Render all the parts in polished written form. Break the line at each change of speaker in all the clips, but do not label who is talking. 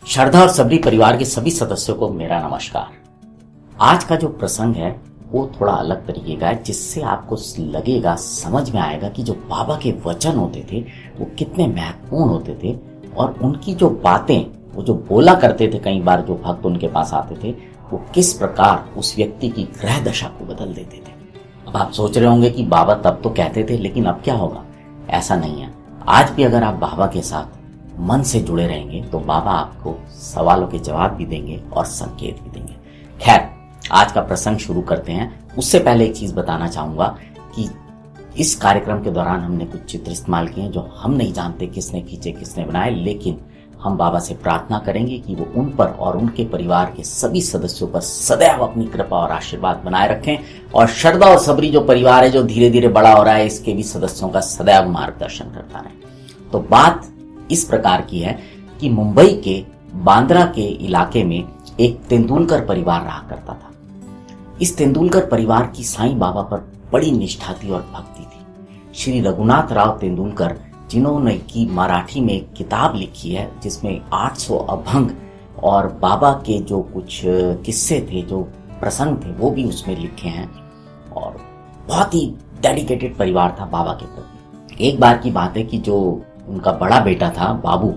श्रद्धा और सबरी परिवार के सभी सदस्यों को मेरा नमस्कार। आज का जो प्रसंग है वो थोड़ा अलग तरीके का है, जिससे आपको लगेगा, समझ में आएगा कि जो बाबा के वचन होते थे वो कितने महत्वपूर्ण होते थे और उनकी जो बातें वो जो बोला करते थे, कई बार जो भक्त उनके पास आते थे वो किस प्रकार उस व्यक्ति की ग्रह दशा को बदल देते थे। अब आप सोच रहे होंगे कि बाबा तब तो कहते थे, लेकिन अब क्या होगा? ऐसा नहीं है। आज भी अगर आप बाबा के साथ मन से जुड़े रहेंगे तो बाबा आपको सवालों के जवाब भी देंगे और संकेत भी देंगे। खैर, आज का प्रसंग शुरू करते हैं। उससे पहले एक चीज बताना चाहूंगा कि इस कार्यक्रम के दौरान हमने कुछ चित्र इस्तेमाल किए हैं जो हम नहीं जानते किसने खींचे, किसने बनाए, लेकिन हम बाबा से प्रार्थना करेंगे कि वो उन पर और उनके परिवार के सभी सदस्यों पर सदैव अपनी कृपा और आशीर्वाद बनाए रखें और श्रद्धा और सबरी जो परिवार है, जो धीरे धीरे बड़ा हो रहा है, इसके भी सदस्यों का सदैव मार्गदर्शन करता रहे। तो बात इस प्रकार की है कि मुंबई के बांद्रा के इलाके में एक तेंदुलकर परिवार रहा करता था। इस तेंदुलकर परिवार की साईं बाबा पर बड़ी निष्ठा थी और भक्ति थी। श्री रघुनाथ राव तेंदुलकर, जिन्होंने की मराठी में एक किताब लिखी है जिसमें 800 अभंग और बाबा के जो कुछ किस्से थे, जो प्रसंग थे, वो भी उसमें लिखे हैं और बहुत ही डेडिकेटेड परिवार था बाबा के प्रति। एक बार की बात है कि जो उनका बड़ा बेटा था बाबू,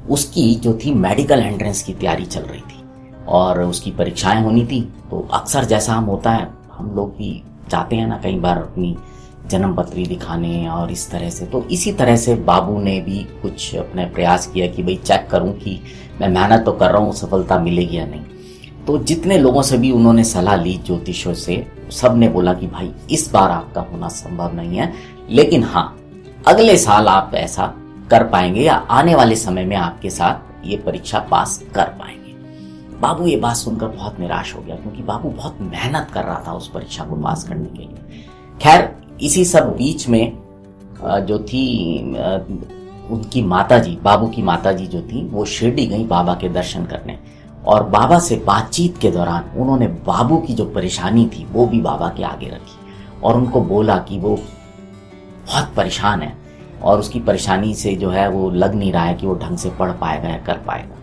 उसकी जो थी मेडिकल एंट्रेंस की तैयारी चल रही थी और उसकी परीक्षाएं होनी थी। तो अक्सर जैसा हम होता है, हम लोग भी जाते हैं ना कई बार अपनी जन्म पत्री दिखाने और इस तरह से। तो इसी तरह से बाबू ने भी कुछ अपने प्रयास किया कि भाई चेक करूं कि मैं मेहनत तो कर रहा हूं, सफलता मिलेगी या नहीं। तो जितने लोगों से भी उन्होंने सलाह ली, ज्योतिषों से, सब ने बोला कि भाई इस बार आपका होना संभव नहीं है, लेकिन हाँ अगले साल आप ऐसा कर पाएंगे या आने वाले समय में आपके साथ ये परीक्षा पास कर पाएंगे। बाबू ये बात सुनकर बहुत निराश हो गया, क्योंकि बाबू बहुत मेहनत कर रहा था उस परीक्षा को पास करने के लिए। खैर, इसी सब बीच में जो थी उनकी माताजी, बाबू की माताजी जो थी, वो शिरडी गई बाबा के दर्शन करने और बाबा से बातचीत के दौरान उन्होंने बाबू की जो परेशानी थी वो भी बाबा के आगे रखी और उनको बोला कि वो बहुत परेशान है और उसकी परेशानी से जो है वो लग नहीं रहा है कि वो ढंग से पढ़ पाएगा या कर पाएगा।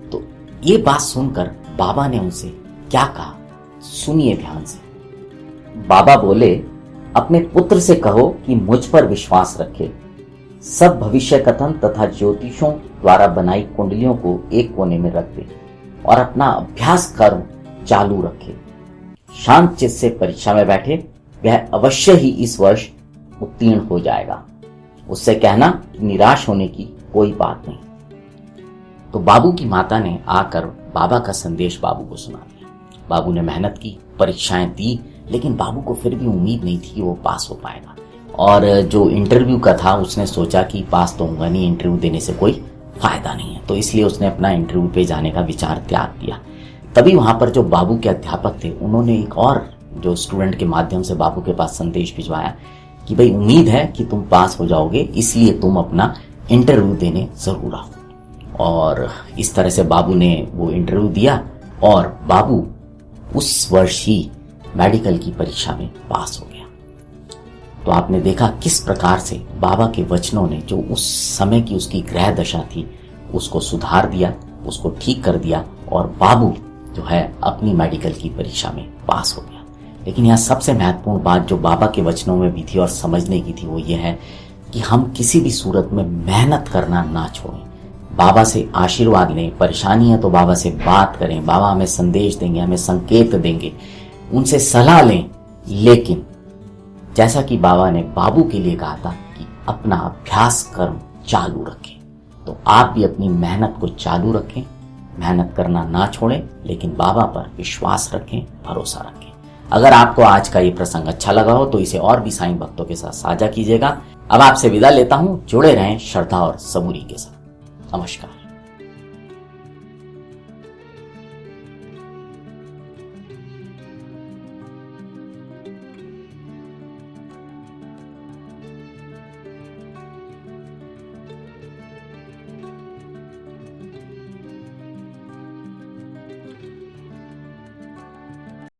तो ये बात सुनकर बाबा ने उनसे क्या कहा, सुनिए ध्यान से। बाबा बोले, अपने पुत्र से कहो कि मुझ पर विश्वास रखे, सब भविष्य कथन तथा ज्योतिषों द्वारा बनाई कुंडलियों को एक कोने में रख दे और अपना अभ्यास कर्म चालू रखे। शांत चित्त से परीक्षा में बैठे, वह अवश्य ही इस वर्ष उत्तीर्ण हो जाएगा। उससे कहना कि निराश होने की कोई बात नहीं। तो बाबू की माता ने आकर बाबा का संदेश बाबू को सुना दिया। बाबू ने मेहनत की, परीक्षाएं दी, लेकिन बाबू को फिर भी उम्मीद नहीं थी कि वो पास हो पाएगा। और जो इंटरव्यू का था, उसने सोचा कि पास तो होगा नहीं, इंटरव्यू देने से कोई फायदा नहीं है, तो इसलिए उसने अपना इंटरव्यू पे जाने का विचार त्याग दिया। तभी वहां पर जो बाबू के अध्यापक थे, उन्होंने एक और जो स्टूडेंट के माध्यम से बाबू के पास संदेश भिजवाया कि भाई उम्मीद है कि तुम पास हो जाओगे, इसलिए तुम अपना इंटरव्यू देने जरूर आओ। और इस तरह से बाबू ने वो इंटरव्यू दिया और बाबू उस वर्ष ही मेडिकल की परीक्षा में पास हो गया। तो आपने देखा किस प्रकार से बाबा के वचनों ने जो उस समय की उसकी ग्रह दशा थी उसको सुधार दिया, उसको ठीक कर दिया और बाबू जो है अपनी मेडिकल की परीक्षा में पास हो गया। लेकिन यहाँ सबसे महत्वपूर्ण बात जो बाबा के वचनों में भी थी और समझने की थी, वो ये है कि हम किसी भी सूरत में मेहनत करना ना छोड़ें। बाबा से आशीर्वाद लें, परेशानी है तो बाबा से बात करें, बाबा हमें संदेश देंगे, हमें संकेत देंगे, उनसे सलाह लें। लेकिन जैसा कि बाबा ने बाबू के लिए कहा था कि अपना अभ्यास कर्म चालू रखें, तो आप भी अपनी मेहनत को चालू रखें, मेहनत करना ना छोड़ें, लेकिन बाबा पर विश्वास रखें, भरोसा रखें। अगर आपको आज का ये प्रसंग अच्छा लगा हो तो इसे और भी साईं भक्तों के साथ साझा कीजिएगा। अब आपसे विदा लेता हूं, जुड़े रहें श्रद्धा और सबूरी के साथ। नमस्कार।